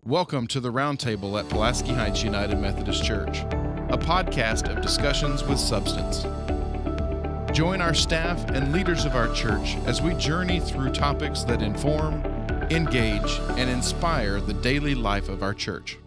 Welcome to the Roundtable at Pulaski Heights United Methodist Church, a podcast of discussions with substance. Join our staff and leaders of our church as we journey through topics that inform, engage, and inspire the daily life of our church.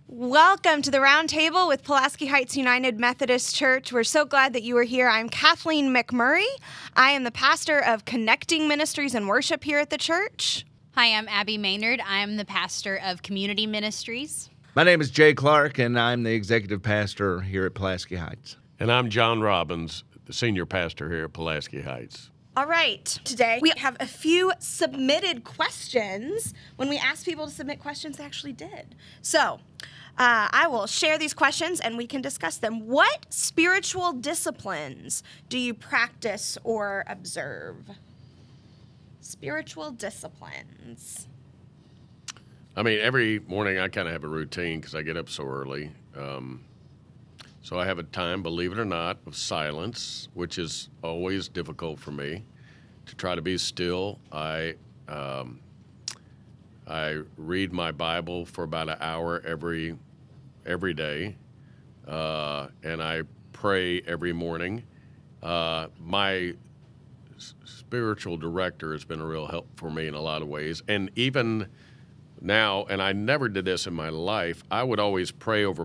Welcome to the Roundtable with Pulaski Heights United Methodist Church. We're so glad that you are here. I'm Kathleen McMurray. I am the pastor of Connecting Ministries and Worship here at the church. Hi, I'm Abbey Maynard. I'm the pastor of Community Ministries. My name is Jay Clark, and I'm the executive pastor here at Pulaski Heights. And I'm John Robbins, the senior pastor here at Pulaski Heights. All right, today we have a few submitted questions. When we asked people to submit questions, they actually did. So I will share these questions and we can discuss them. What spiritual disciplines do you practice or observe? Spiritual disciplines. I mean, every morning I kind of have a routine because I get up so early. So I have a time, believe it or not, of silence, which is always difficult for me, to try to be still. I read my Bible for about an hour every day, and I pray every morning. My spiritual director has been a real help for me in a lot of ways. And even now, and I never did this in my life, I would always pray over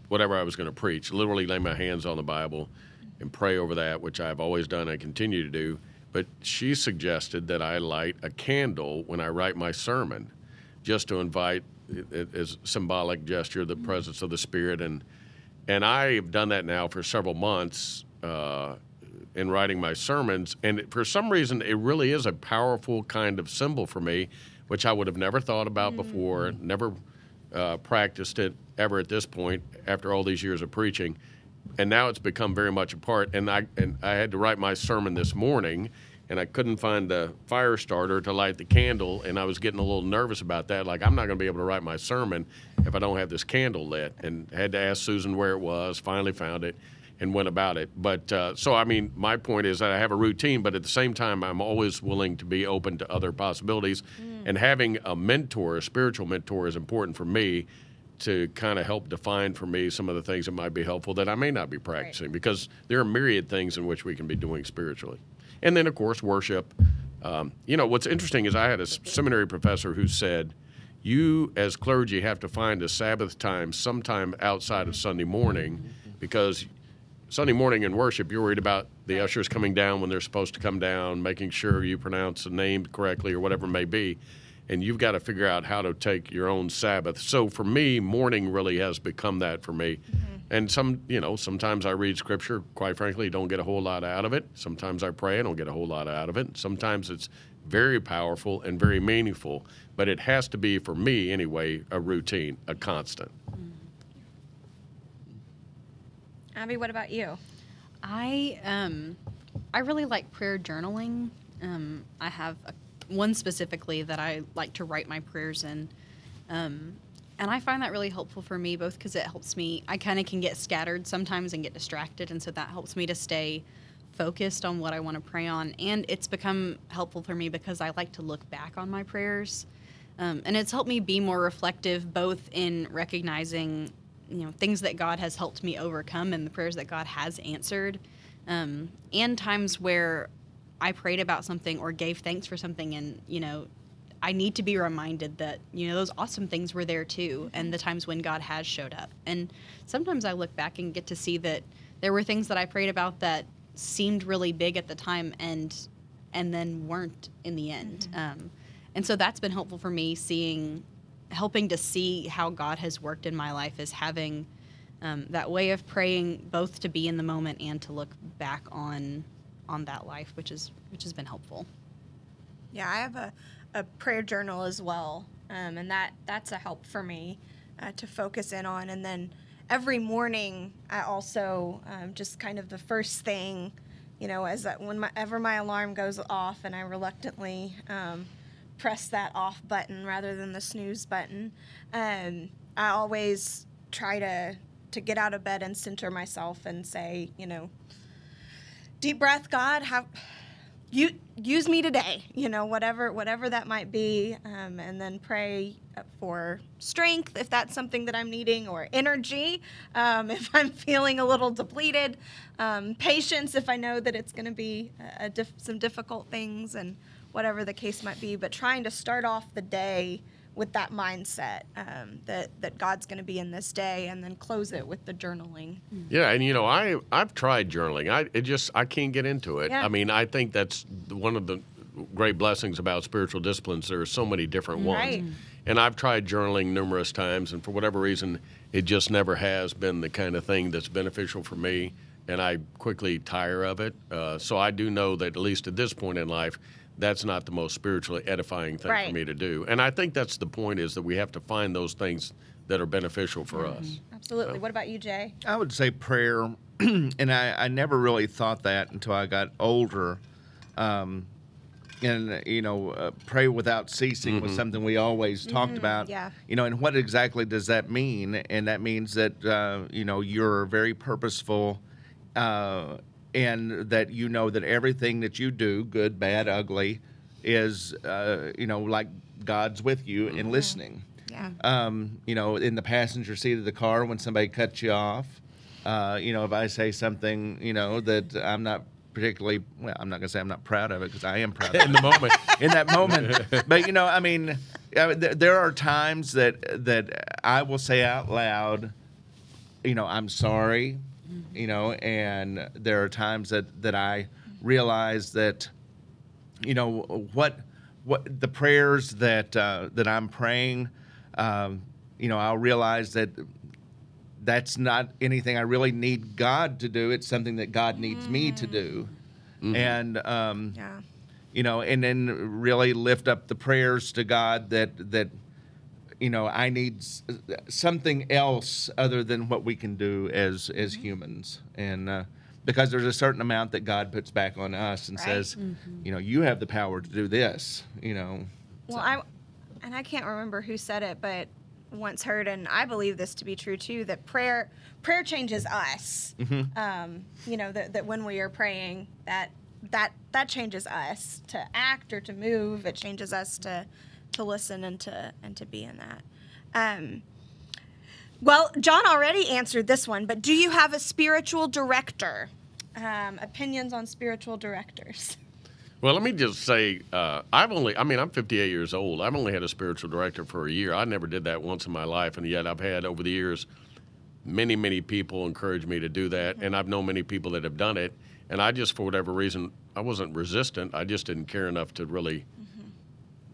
whatever I was going to preach, literally lay my hands on the Bible and pray over that, which I've always done and continue to do. But she suggested that I light a candle when I write my sermon, just to invite, as symbolic gesture, the presence of the Spirit. And I've done that now for several months, in writing my sermons, and for some reason, it really is a powerful kind of symbol for me, which I would have never thought about before, never practiced it ever at this point after all these years of preaching, and now it's become very much a part. And I had to write my sermon this morning, and I couldn't find the fire starter to light the candle, and I was getting a little nervous about that. Like, I'm not going to be able to write my sermon if I don't have this candle lit, and had to ask Susan where it was. Finally found it and went about it. But so, I mean, my point is that I have a routine, but at the same time, I'm always willing to be open to other possibilities. And having a mentor, a spiritual mentor, is important for me to kind of help define for me some of the things that might be helpful that I may not be practicing, because there are myriad things in which we can be doing spiritually. And then, of course, worship. What's interesting is I had a seminary professor who said, you as clergy have to find a Sabbath time sometime outside of Sunday morning, because Sunday morning in worship, you're worried about the ushers coming down when they're supposed to come down, making sure you pronounce the name correctly or whatever it may be, and you've got to figure out how to take your own Sabbath. So for me, morning really has become that for me. And sometimes I read Scripture, quite frankly, don't get a whole lot out of it. Sometimes I pray, I don't get a whole lot out of it. Sometimes it's very powerful and very meaningful, but it has to be, for me anyway, a routine, a constant. Abby, what about you? I really like prayer journaling. I have one specifically that I like to write my prayers in. And I find that really helpful for me, both because it helps me, I kind of can get scattered sometimes and get distracted, and so that helps me to stay focused on what I want to pray on. And it's become helpful for me because I like to look back on my prayers. And it's helped me be more reflective, both in recognizing things that God has helped me overcome and the prayers that God has answered, and times where I prayed about something or gave thanks for something, and, I need to be reminded that, those awesome things were there too, and the times when God has showed up. And sometimes I look back and get to see that there were things that I prayed about that seemed really big at the time and then weren't in the end. And so that's been helpful for me, helping to see how God has worked in my life, is having that way of praying, both to be in the moment and to look back on that life, which has been helpful. Yeah, I have a prayer journal as well, and that's a help for me to focus in on. And then every morning, I also just kind of the first thing, whenever my alarm goes off, and I reluctantly press that off button rather than the snooze button. I always try to get out of bed and center myself and say, deep breath, God, use me today, whatever that might be, and then pray for strength if that's something that I'm needing, or energy if I'm feeling a little depleted, patience if I know that it's going to be some difficult things, and whatever the case might be. But trying to start off the day with that mindset that God's going to be in this day, and then close it with the journaling. Yeah, and I've tried journaling. I can't get into it. Yeah. I mean, I think that's one of the great blessings about spiritual disciplines. There are so many different ones. Right. And I've tried journaling numerous times, and for whatever reason, it just never has been the kind of thing that's beneficial for me, and I quickly tire of it. So I do know that, at least at this point in life, that's not the most spiritually edifying thing Right. for me to do. And I think that's the point, is that we have to find those things that are beneficial for us. Absolutely. What about you, Jay? I would say prayer, and I never really thought that until I got older. Pray without ceasing was something we always talked about. yeah. And what exactly does that mean? And that means that, you're very purposeful, and that that everything that you do, good, bad, ugly, is, like God's with you and listening. Yeah. In the passenger seat of the car when somebody cuts you off, if I say something, that I'm not particularly, well, I'm not going to say I'm not proud of it, because I am proud of it In the moment. in that moment. But, there are times that I will say out loud, I'm sorry, and there are times that I realize that, what the prayers that I'm praying, I'll realize that that's not anything I really need God to do. It's something that God needs me to do. And, and then really lift up the prayers to God that I need something else other than what we can do as humans. And because there's a certain amount that God puts back on us and says, you have the power to do this, Well, So. I can't remember who said it, but once heard, and I believe this to be true too, that prayer changes us. That when we are praying, that changes us to act or to move. It changes us to listen and to be in that. Well, John already answered this one, but do you have a spiritual director? Opinions on spiritual directors? Well, let me just say, I'm 58 years old. I've only had a spiritual director for a year. I never did that once in my life, and yet I've had, over the years, many, many people encourage me to do that, and I've known many people that have done it, and I just, for whatever reason, I wasn't resistant. I just didn't care enough to really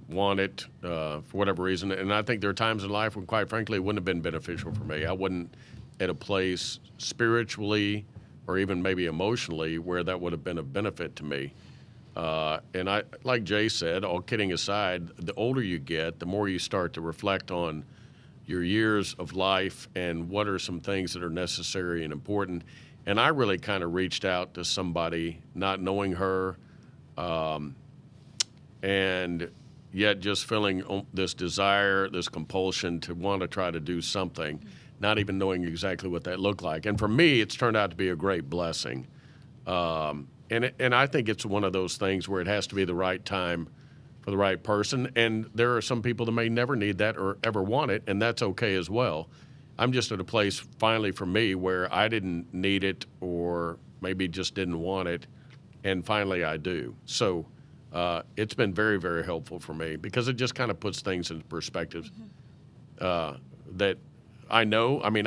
want it for whatever reason, and I think there are times in life when, quite frankly, it wouldn't have been beneficial for me. I wasn't at a place spiritually or even maybe emotionally where that would have been of benefit to me. And I, like Jay said, all kidding aside, the older you get, the more you start to reflect on your years of life and what are some things that are necessary and important. And I really kind of reached out to somebody, not knowing her, and yet just feeling this desire, this compulsion to want to try to do something, not even knowing exactly what that looked like. And for me, it's turned out to be a great blessing. And I think it's one of those things where it has to be the right time for the right person. And there are some people that may never need that or ever want it, and that's okay as well. I'm just at a place finally for me where I didn't need it or maybe just didn't want it, and finally I do. So it's been very, very helpful for me because it just kind of puts things into perspective that I know. I mean,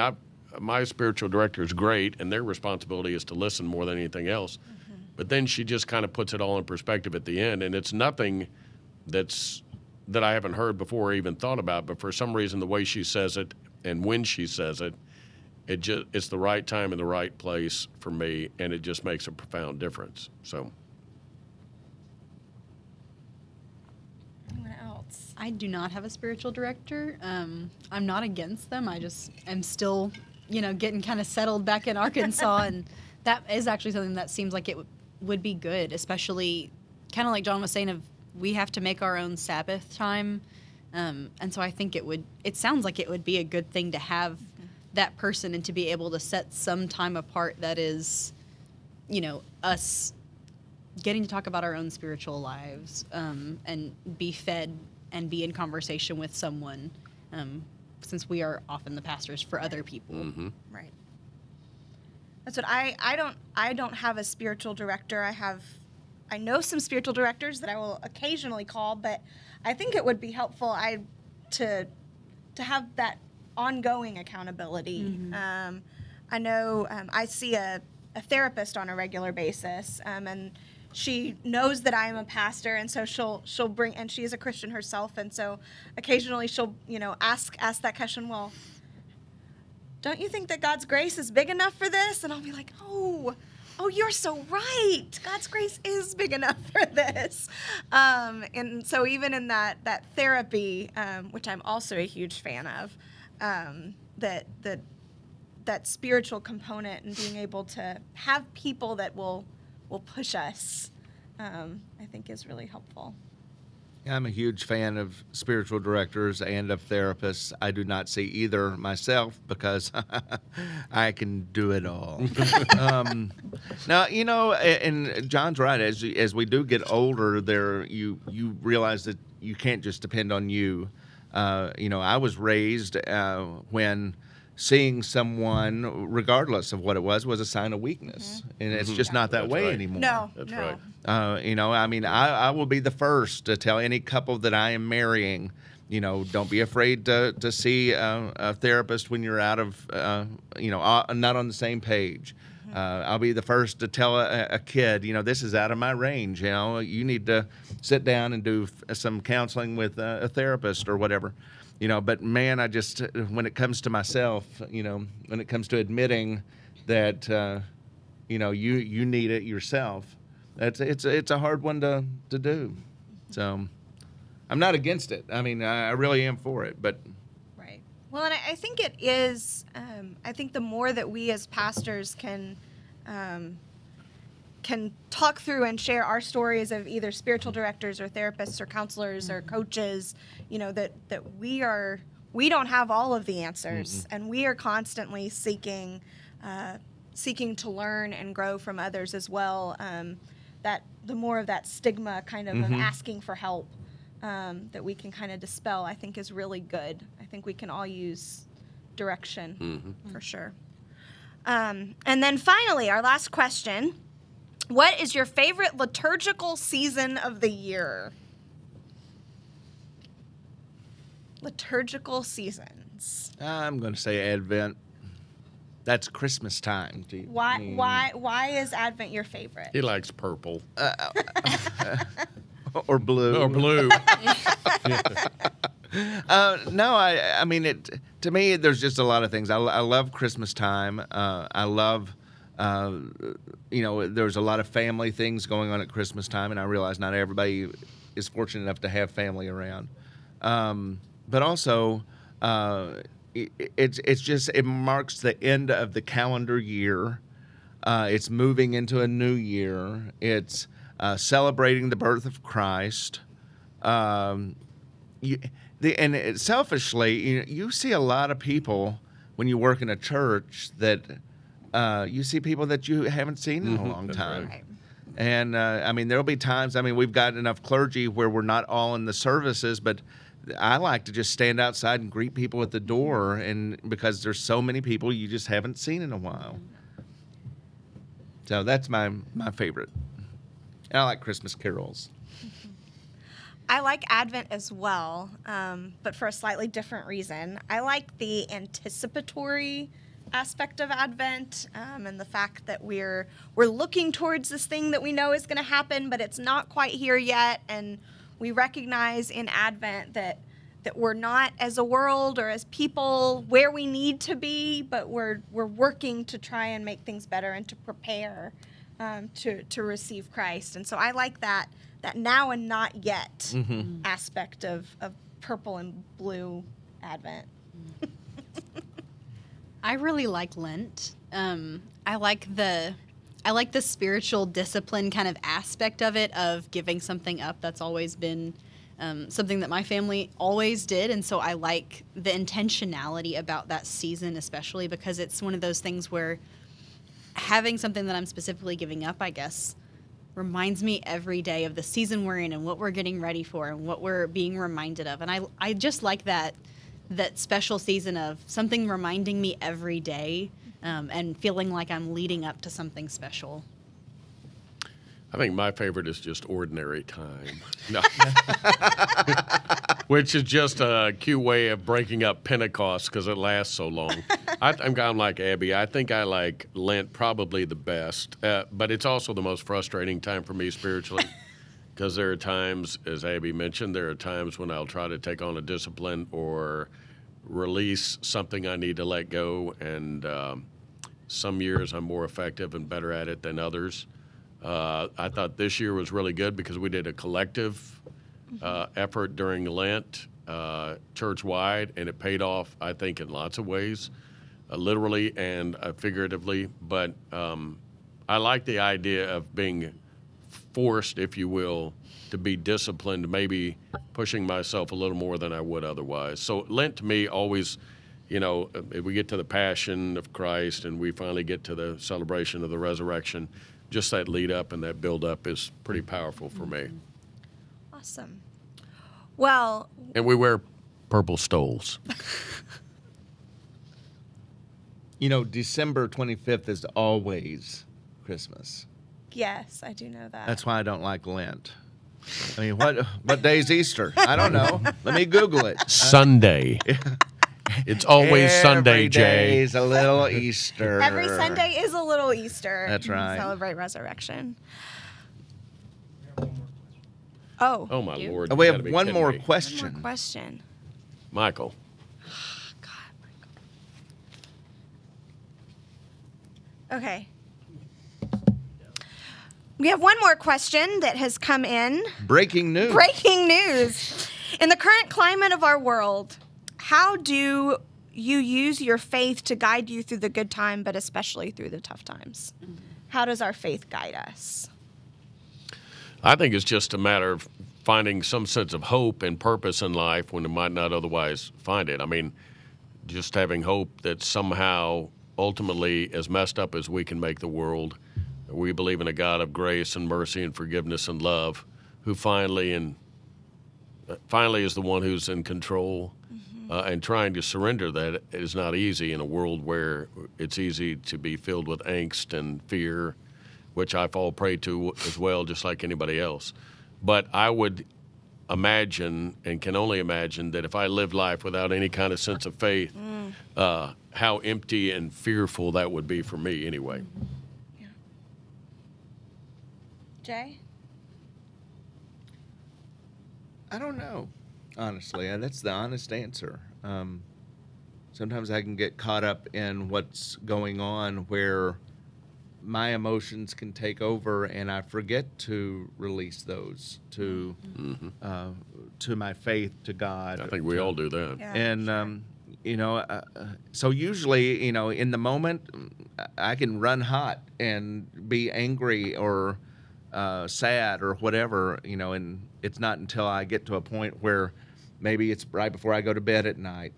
my spiritual director is great, and their responsibility is to listen more than anything else. But then she just kind of puts it all in perspective at the end, and it's nothing that I haven't heard before or even thought about. But for some reason, the way she says it and when she says it, it's the right time and the right place for me, and it just makes a profound difference. So. Anyone else? I do not have a spiritual director. I'm not against them. I just am still, getting kind of settled back in Arkansas, and that is actually something that seems like it would be good, especially kind of like John was saying, we have to make our own Sabbath time. And so I think it sounds like it would be a good thing to have that person and to be able to set some time apart that is, us getting to talk about our own spiritual lives, and be fed and be in conversation with someone, since we are often the pastors for other people. Mm-hmm. Right. That's what I don't have a spiritual director. I know some spiritual directors that I will occasionally call, but I think it would be helpful to have that ongoing accountability. Mm-hmm. I know I see a therapist on a regular basis, and she knows that I am a pastor, and so she'll bring, and she is a Christian herself, and so occasionally she'll ask that question. Well, don't you think that God's grace is big enough for this? And I'll be like, oh, you're so right. God's grace is big enough for this. And so even in that therapy, which I'm also a huge fan of, that spiritual component and being able to have people that will push us, I think is really helpful. I'm a huge fan of spiritual directors and of therapists. I do not see either myself because I can do it all. Now, and John's right. As we do get older, you realize that you can't just depend on you. I was raised when seeing someone, regardless of what it was a sign of weakness. Mm-hmm. And it's just not that That's way right. anymore. No, That's no. right. I will be the first to tell any couple that I am marrying, don't be afraid to see a therapist when you're out of, not on the same page. Mm-hmm. I'll be the first to tell a kid, this is out of my range. You need to sit down and do some counseling with a therapist or whatever. But man, when it comes to myself, when it comes to admitting that, you need it yourself, it's a hard one to do. So I'm not against it. I mean, I really am for it, but. Right. Well, and I think it is, I think the more that we as pastors can talk through and share our stories of either spiritual directors or therapists or counselors or coaches, that we don't have all of the answers, and we are constantly seeking to learn and grow from others as well. That the more of that stigma kind of asking for help that we can kind of dispel, I think is really good. I think we can all use direction for sure. And then finally, our last question. What is your favorite liturgical season of the year? Liturgical seasons. I'm going to say Advent. That's Christmas time. Why is Advent your favorite? He likes purple. Or blue. Or blue. No, I mean, to me, there's just a lot of things. I love Christmas time. I love, there's a lot of family things going on at Christmas time, and I realize not everybody is fortunate enough to have family around. But also, it marks the end of the calendar year. It's moving into a new year. It's celebrating the birth of Christ. Selfishly, you see a lot of people when you work in a church that you see people that you haven't seen in a long time. Right. And there'll be times. We've got enough clergy where we're not all in the services, but I like to just stand outside and greet people at the door, and because there's so many people you just haven't seen in a while. So that's my favorite. And I like Christmas carols. I like Advent as well, but for a slightly different reason. I like the anticipatory aspect of Advent, and the fact that we're looking towards this thing that we know is going to happen, but it's not quite here yet, and we recognize in Advent that we're not as a world or as people where we need to be, but we're working to try and make things better and to prepare to receive Christ. And so I like that now and not yet aspect of purple and blue Advent. I really like Lent. I like the spiritual discipline kind of aspect of it, of giving something up. That's always been something that my family always did. And so I like the intentionality about that season, especially because it's one of those things where having something that I'm specifically giving up, I guess, reminds me every day of the season we're in and what we're getting ready for and what we're being reminded of. And I just like that special season of something reminding me every day, and feeling like I'm leading up to something special. I think my favorite is just ordinary time. No. Which is just a cute way of breaking up Pentecost because it lasts so long. I'm kind of like Abby. I think I like Lent probably the best, but it's also the most frustrating time for me spiritually because there are times, as Abby mentioned, there are times when I'll try to take on a discipline or release something I need to let go, and some years I'm more effective and better at it than others. I thought this year was really good because we did a collective effort during Lent, church-wide, and it paid off, I think, in lots of ways, literally and figuratively. But I like the idea of being forced, if you will, to be disciplined, maybe pushing myself a little more than I would otherwise. So Lent to me always, if we get to the Passion of Christ and we finally get to the celebration of the resurrection, just that lead up and that build up is pretty powerful for me. Awesome. Well, and we wear purple stoles. December 25th is always Christmas. yes, I do know that. That's why I don't like Lent. I mean, what day is Easter? I don't know. Let me Google it. Sunday. It's always Sunday, Jay. Every day is a little Easter. Every Sunday is a little Easter. That's right. Celebrate resurrection. Oh. Oh, my Lord. We you have gotta be one kidding more me. question. One more question. Michael. God, Michael. Okay. We have one more question that has come in. Breaking news. Breaking news. In the current climate of our world, how do you use your faith to guide you through the good time, but especially through the tough times? How does our faith guide us? I think it's just a matter of finding some sense of hope and purpose in life when it might not otherwise find it. I mean, just having hope that somehow, ultimately, as messed up as we can make the world, we believe in a God of grace and mercy and forgiveness and love, who finally is the one who's in control. And trying to surrender that is not easy in a world where it's easy to be filled with angst and fear, which I fall prey to as well, just like anybody else. But I would imagine, and can only imagine, that if I lived life without any kind of sense of faith, how empty and fearful that would be for me anyway. Yeah. Jay? I don't know, honestly. That's the honest answer. Sometimes I can get caught up in what's going on where my emotions can take over and I forget to release those to my faith, to God. I think we all do that. Yeah, And, so usually, in the moment, I can run hot and be angry or sad or whatever, and it's not until I get to a point where maybe it's right before I go to bed at night,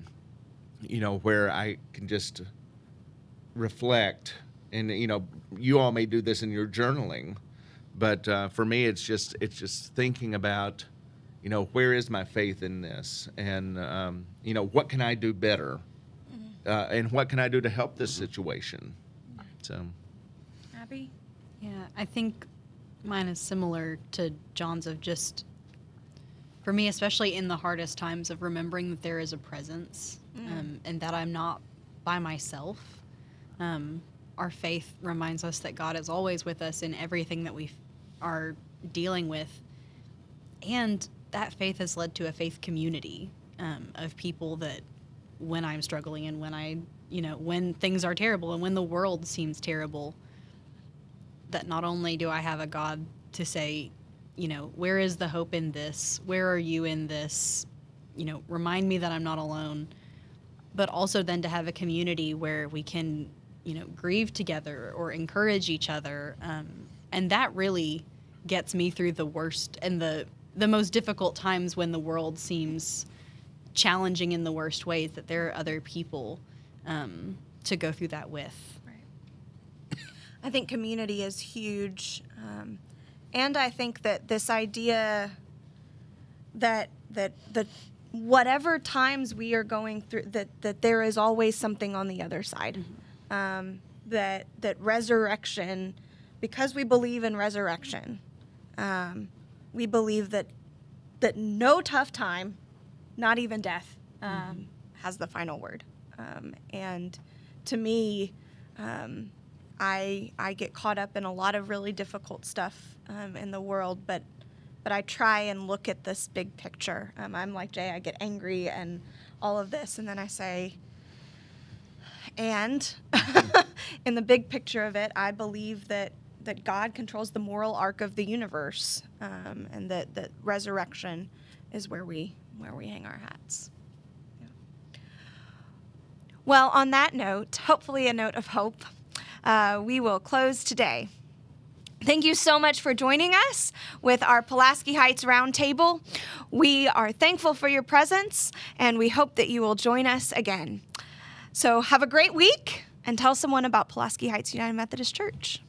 where I can just reflect. And, you all may do this in your journaling, but for me, it's just thinking about, where is my faith in this? And, what can I do better? And what can I do to help this situation? So, Abby? Yeah, I think mine is similar to John's, of just, for me, especially in the hardest times, of remembering that there is a presence, and that I'm not by myself. Our faith reminds us that God is always with us in everything that we are dealing with. And that faith has led to a faith community of people that, when I'm struggling and when things are terrible and when the world seems terrible, that not only do I have a God to say, where is the hope in this? Where are you in this? Remind me that I'm not alone. But also then to have a community where we can, grieve together or encourage each other. And that really gets me through the worst and the most difficult times when the world seems challenging in the worst ways, that there are other people to go through that with. Right. I think community is huge. I think that this idea that the whatever times we are going through, that there is always something on the other side. That resurrection, because we believe in resurrection, we believe that no tough time, not even death, has the final word. And to me, I get caught up in a lot of really difficult stuff in the world, but I try and look at this big picture. I'm like Jay, I get angry and all of this, and then I say, and in the big picture of it, I believe that God controls the moral arc of the universe, and that resurrection is where we hang our hats. Yeah. Well, on that note, hopefully a note of hope, we will close today. Thank you so much for joining us with our Pulaski Heights Roundtable. We are thankful for your presence, and we hope that you will join us again. So have a great week, and tell someone about Pulaski Heights United Methodist Church.